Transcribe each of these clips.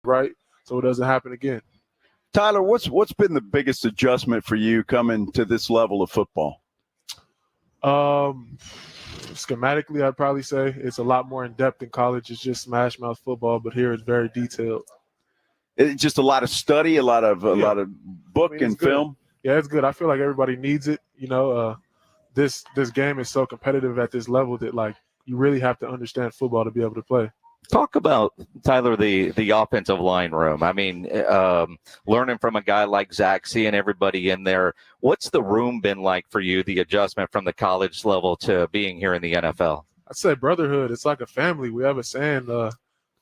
right, so it doesn't happen again. Tyler, what's been the biggest adjustment for you coming to this level of football? Schematically, I'd probably say it's a lot more in depth in college. It's just smash mouth football, but here it's very detailed. It's just a lot of study, a lot of book and film. Yeah, it's good. I feel like everybody needs it. This game is so competitive at this level that like you really have to understand football to be able to play. Talk about, Tyler, the offensive line room. I mean, learning from a guy like Zach, seeing everybody in there. What's the room been like for you, the adjustment from the college level to being here in the NFL? I'd say brotherhood. It's like a family. We have a saying,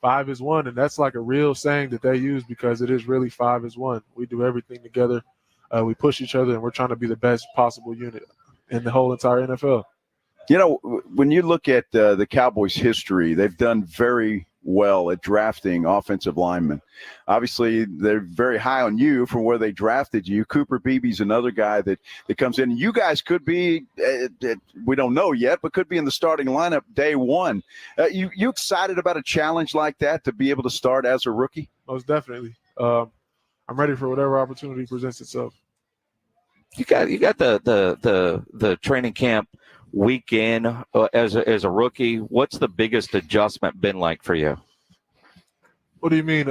5 is 1, and that's like a real saying that they use because it is really 5 is 1. We do everything together. We push each other, and we're trying to be the best possible unit in the whole entire NFL. You know, when you look at the Cowboys' history, they've done very well at drafting offensive linemen. Obviously, they're very high on you from where they drafted you. Cooper Beebe's another guy that comes in. You guys could be, we don't know yet, but could be in the starting lineup day one. You excited about a challenge like that to be able to start as a rookie? Most definitely. I'm ready for whatever opportunity presents itself. You got the training camp weekend as a rookie. What's the biggest adjustment been like for you? What do you mean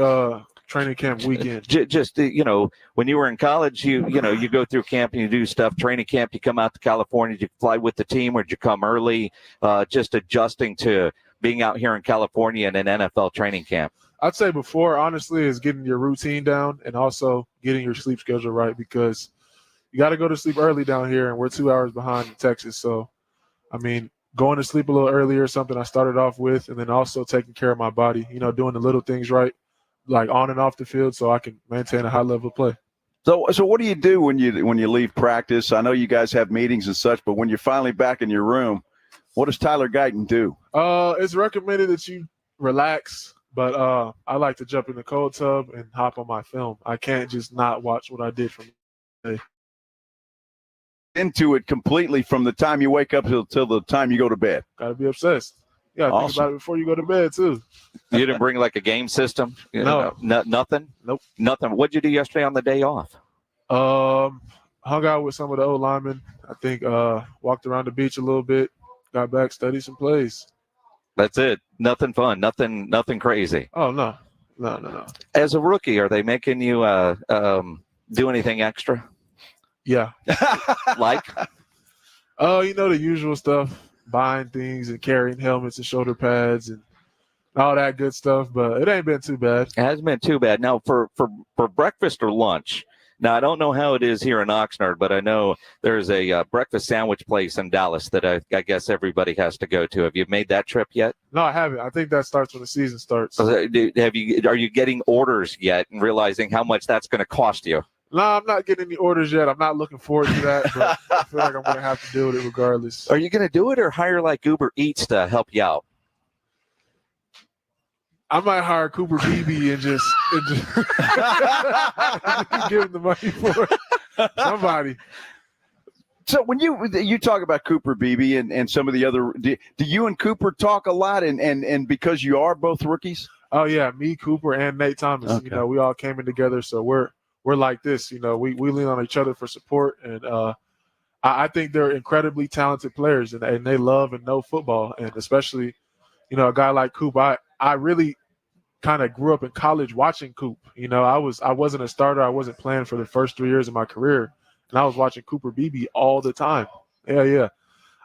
training camp weekend? Just when you were in college, you go through camp and you do stuff. Training camp, you come out to California, did you fly with the team or did you come early? Just adjusting to being out here in California in an NFL training camp. I'd say before, honestly, is getting your routine down and also getting your sleep schedule right because you got to go to sleep early down here and we're 2 hours behind in Texas. So, I mean, going to sleep a little earlier is something I started off with, and then also taking care of my body, doing the little things right, like on and off the field so I can maintain a high level of play. So what do you do when you leave practice? I know you guys have meetings and such, but when you're finally back in your room, what does Tyler Guyton do? It's recommended that you relax, but I like to jump in the cold tub and hop on my film. I can't just not watch what I did from the day. Into it completely from the time you wake up till the time you go to bed. Gotta be obsessed. Yeah, awesome. Think about it before you go to bed too. You didn't bring like a game system? Nothing? Nope. Nothing. What'd you do yesterday on the day off? Hung out with some of the old linemen. I think walked around the beach a little bit, got back, studied some plays. That's it. Nothing fun. Nothing crazy. Oh no. As a rookie, are they making you do anything extra? Yeah. Like? The usual stuff, buying things and carrying helmets and shoulder pads and all that good stuff, but it ain't been too bad. It hasn't been too bad. Now, for breakfast or lunch, now I don't know how it is here in Oxnard, but I know there's a breakfast sandwich place in Dallas that I guess everybody has to go to. Have you made that trip yet? No, I haven't. I think that starts when the season starts. Are you getting orders yet and realizing how much that's going to cost you? No, I'm not getting any orders yet. I'm not looking forward to that, but I feel like I'm going to have to deal with it regardless. Are you going to do it or hire like Uber Eats to help you out? I might hire Cooper Beebe and just give him the money for it. Somebody. So when you talk about Cooper Beebe and some of the other, do you and Cooper talk a lot and because you are both rookies? Oh, yeah, me, Cooper, and Nate Thomas. Okay. We all came in together, so we're like this, we lean on each other for support, and I think they're incredibly talented players, and they love and know football, and especially, a guy like Coop. I really kind of grew up in college watching Coop. I wasn't a starter. I wasn't playing for the first 3 years of my career, and I was watching Cooper Beebe all the time. Yeah.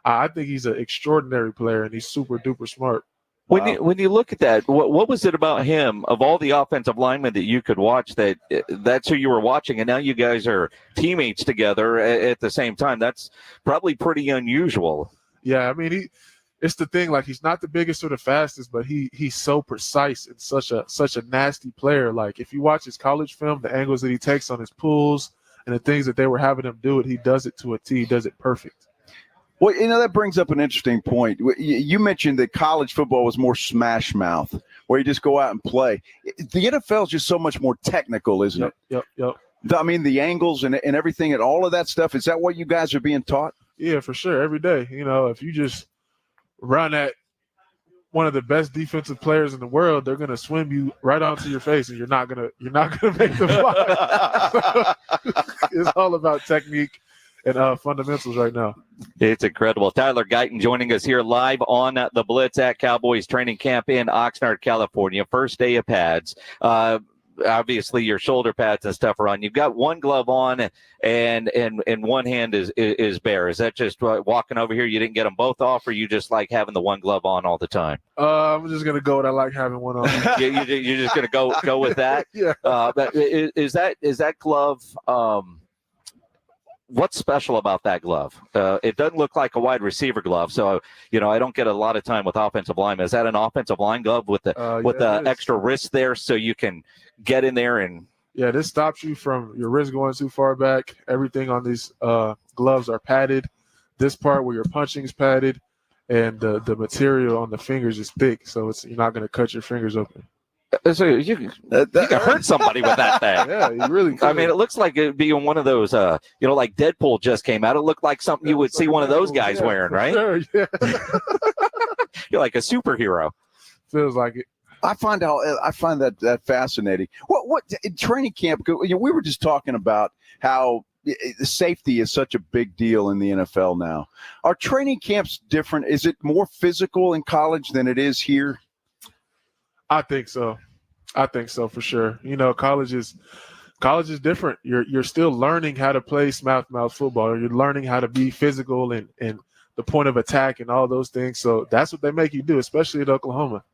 I think he's an extraordinary player, and he's super duper smart. When you look at that, what was it about him, of all the offensive linemen that you could watch, that's who you were watching, and now you guys are teammates together at the same time? That's probably pretty unusual. Yeah, I mean, it's the thing, like, he's not the biggest or the fastest, but he's so precise and such a nasty player. Like, if you watch his college film, the angles that he takes on his pulls and the things that they were having him do, he does it to a T. He does it perfect. Well, that brings up an interesting point. You mentioned that college football was more smash mouth, where you just go out and play. The NFL is just so much more technical, isn't it? Yep. I mean, the angles and everything and all of that stuff, is that what you guys are being taught? Yeah, for sure. Every day. If you just run at one of the best defensive players in the world, they're going to swim you right onto your face, and you're not going to make the block. It's all about technique and fundamentals right now. It's incredible. Tyler Guyton joining us here live on the Blitz at Cowboys Training Camp in Oxnard, California. First day of pads. Obviously, your shoulder pads and stuff are on. You've got one glove on, and one hand is bare. Is that just walking over here? You didn't get them both off, or you just like having the one glove on all the time? I'm just gonna go with I like having one on. You're just gonna go with that. Yeah. But is that glove? What's special about that glove? It doesn't look like a wide receiver glove, so I don't get a lot of time with offensive linemen. Is that an offensive line glove with the extra wrist there, so you can get in there and? Yeah, this stops you from your wrist going too far back. Everything on these gloves are padded. This part where you're punching is padded, and the material on the fingers is thick, so you're not going to cut your fingers open. So you can hurt somebody with that thing. Yeah, you really could. I mean, it looks like it'd be one of those, like Deadpool just came out. It looked like something you would see one of those guys wearing, right? Sure, yeah. You're like a superhero. Feels like it. I find that fascinating. What in training camp? We were just talking about how safety is such a big deal in the NFL now. Are training camps different? Is it more physical in college than it is here? I think so for sure. College is different. You're still learning how to play smash mouth football. You're learning how to be physical and the point of attack and all those things. So that's what they make you do, especially at Oklahoma.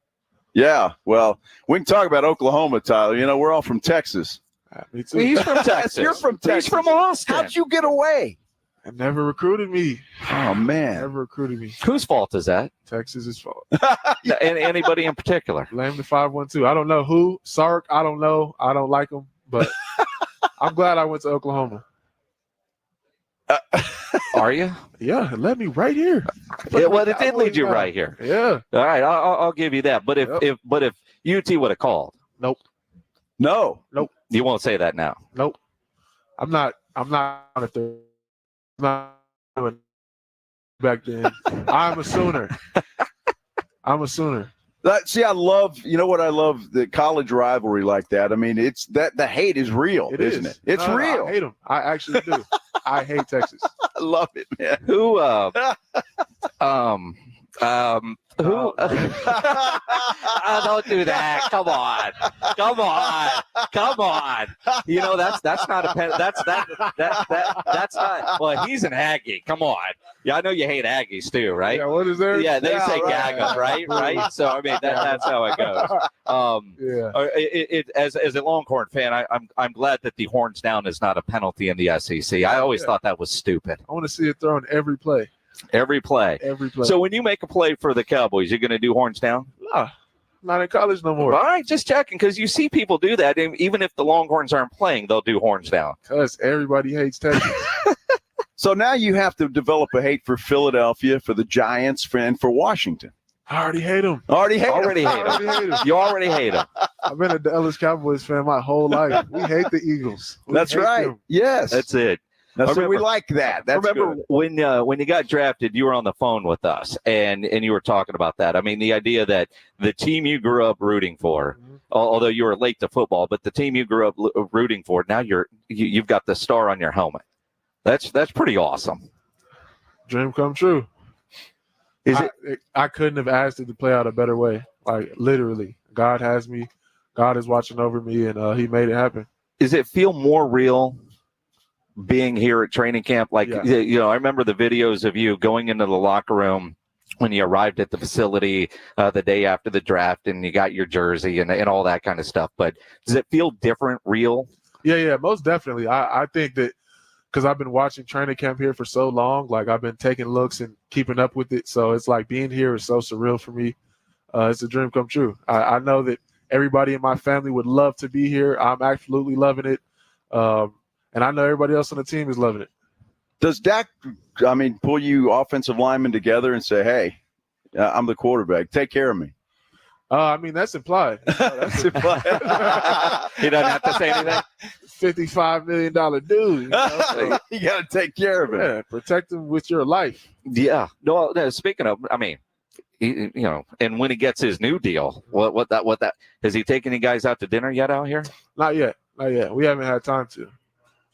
Yeah, well, we can talk about Oklahoma, Tyler. We're all from Texas. Me too. He's from Texas. You're from Texas. He's from Austin. How'd you get away? They never recruited me. Oh, man. Never recruited me. Whose fault is that? Texas's fault. And anybody in particular? Blame the 512. I don't know who. Sark, I don't know. I don't like him, but I'm glad I went to Oklahoma. Are you? Yeah, it led me right here. Yeah, well, it did lead you right here. Yeah. All right, I'll give you that. But if UT would have called, nope. No. You won't say that now. Nope. I'm not a third. I'm not back then. I'm a Sooner. See, I love, what I love, the college rivalry like that. I mean, it's that the hate is real, isn't it? It's real. I hate them. I actually do. I hate Texas. I love it, man. Who don't do that. Come on. That's not a pen. That's not. Well, he's an Aggie. Come on. Yeah, I know you hate Aggies too, right? Yeah, what is there? Yeah, they say gag them, right? So I mean, that's how it goes. As a Longhorn fan, I'm glad that the horns down is not a penalty in the SEC. I always thought that was stupid. I want to see it thrown every play. Every play. So when you make a play for the Cowboys, you're going to do horns down? Nah, not in college no more. All right, just checking, because you see people do that. Even if the Longhorns aren't playing, they'll do horns down. Because everybody hates Texas. So now you have to develop a hate for Philadelphia, for the Giants, and for Washington. I already hate them. You already hate them. I've been a Dallas Cowboys fan my whole life. We hate the Eagles. That's right. Them. Yes. That's it. So we like that. That's remember good. when you got drafted, you were on the phone with us, and you were talking about that. I mean, the idea that the team you grew up rooting for, although you were late to football, but the team you grew up rooting for, now you've got the star on your helmet. That's pretty awesome. Dream come true. I couldn't have asked it to play out a better way. Like, literally, God has me. God is watching over me, and he made it happen. Does it feel more real being here at training camp? Like, I remember the videos of you going into the locker room when you arrived at the facility the day after the draft, and you got your jersey and all that kind of stuff. But does it feel different, real? Yeah, most definitely. I think that because I've been watching training camp here for so long, like I've been taking looks and keeping up with it. So it's like being here is so surreal for me. It's a dream come true. I know that everybody in my family would love to be here. I'm absolutely loving it. And I know everybody else on the team is loving it. Does Dak, pull you offensive linemen together and say, hey, I'm the quarterback, take care of me? That's implied. That's implied. He doesn't have to say anything. $55 million dude. So you got to take care of him. Yeah, protect him with your life. Yeah. No, speaking of, and when he gets his new deal, what that has he taken you guys out to dinner yet out here? Not yet. We haven't had time to.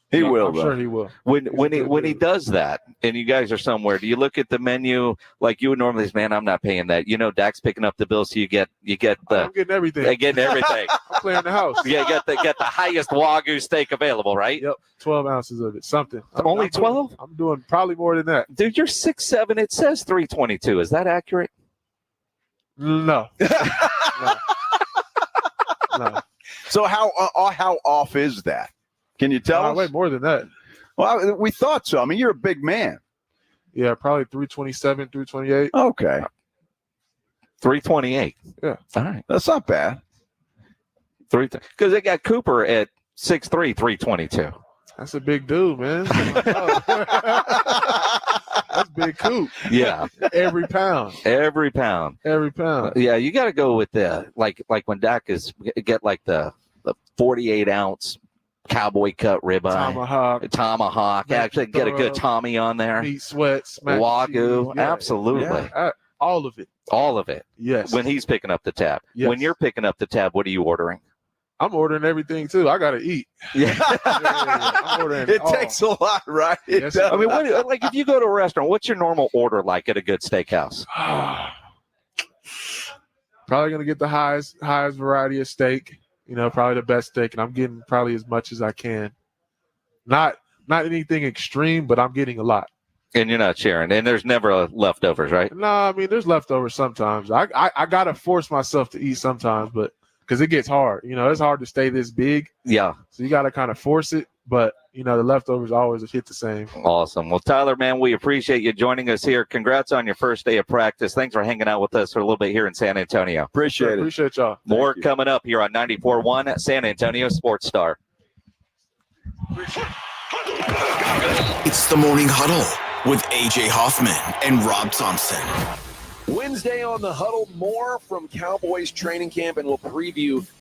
He will. I'm sure he will. When he does that, and you guys are somewhere, do you look at the menu like you would normally say, man, I'm not paying that. Dak's picking up the bill, so you get the. I'm getting everything. I'm playing the house. Yeah, get the highest Wagyu steak available, right? Yep, 12 ounces of it. Something. Only 12? I'm doing probably more than that. Dude, you're 6'7". It says 322. Is that accurate? No. No. So how off is that? Can you tell us? Way more than that. Well, we thought so. I mean, you're a big man. Yeah, probably 327, 328. Okay. 328. Yeah. All right. That's not bad. Because they got Cooper at 6'3", 322. That's a big dude, man. That's big Coop. Yeah. Every pound. Yeah, you got to go with the like when Dak get like the 48-ounce cowboy cut ribeye. Tomahawk. Actually get a good Tommy on there. Meat sweats. Wagyu. Yeah. Absolutely. Yeah. All of it. All of it. Yes. When he's picking up the tab. Yes. When you're picking up the tab, what are you ordering? I'm ordering everything too. I gotta eat. Yeah. I'm ordering it takes a lot, right? Yes, I mean, like if you go to a restaurant, what's your normal order like at a good steakhouse? Probably gonna get the highest variety of steak. Probably the best steak, and I'm getting probably as much as I can. Not anything extreme, but I'm getting a lot. And you're not sharing, and there's never leftovers, right? No, I mean there's leftovers sometimes. I gotta force myself to eat sometimes, but because it gets hard. It's hard to stay this big. Yeah. So you gotta kind of force it, but the leftovers always hit the same. Awesome. Well, Tyler, man, we appreciate you joining us here. Congrats on your first day of practice. Thanks for hanging out with us for a little bit here in San Antonio. Appreciate y'all. More coming up here on 94.1 San Antonio Sports Star. It's the Morning Huddle with A.J. Hoffman and Rob Thompson. Wednesday on the Huddle, more from Cowboys Training Camp, and we'll preview